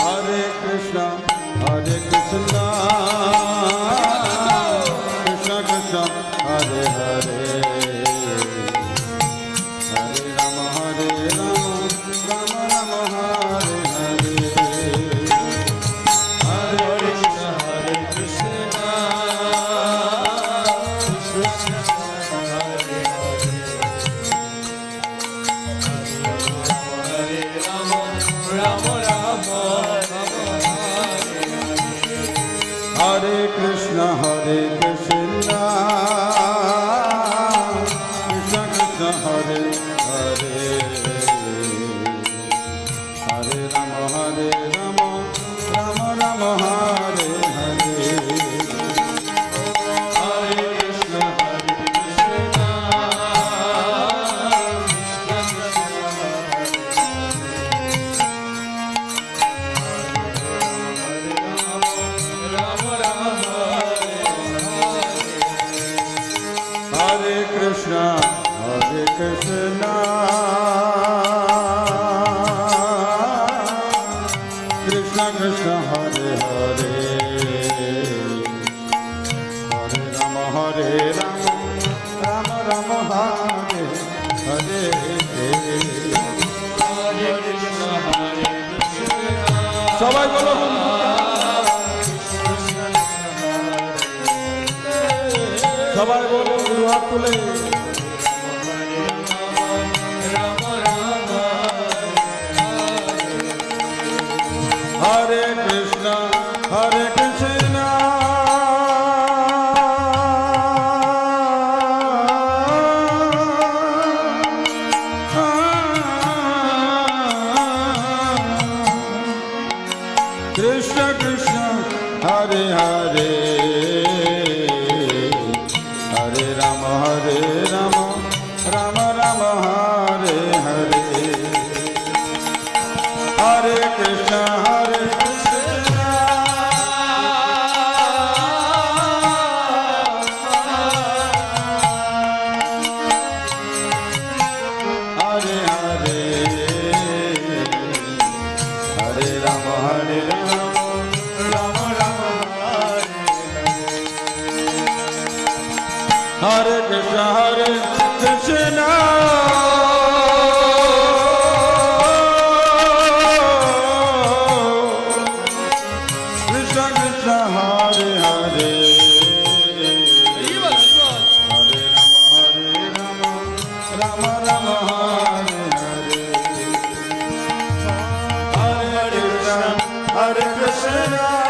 Hare Krishna, Hare Krishna, Krishna Krishna, Hare Hare, Hare Rama, Hare Rama, Rama Rama, Hare Hare, Hare Krishna, Hare Krishna, Krishna Krishna, Hare Hare, Hare Rama, Rama Rama. Hare Krishna, Hare Krishna, Krishna Krishna, Hare Hare, Hare Rama, Hare Rama, Rama Rama, Hare Hare, Hare Krishna, Hare Krishna, Krishna Krishna, Hare Krishna, Hare Krishna, Krishna Krishna, Hare Hare, Hare Rama, Hare Rama, Rama Rama, Hare Hare, Hare Krishna, Hare Krishna. সবাই বলো সবাই বলো দুই হাত তুলে হরে কৃষ্ণ হরে Krishna Krishna Krishna Hare Hare Hare Rama, Hare Rama, Rama Rama, Hare Hare, Hare Krishna, Hare Krishna, Hare Hare, Hare Rama, Hare Rama, Rama Rama, Hare Krishna, Hare Krishna, Krishna Krishna, Hare Hare, Hare Rama, Rama Rama, Hare Hare, Hare Krishna, Hare Krishna.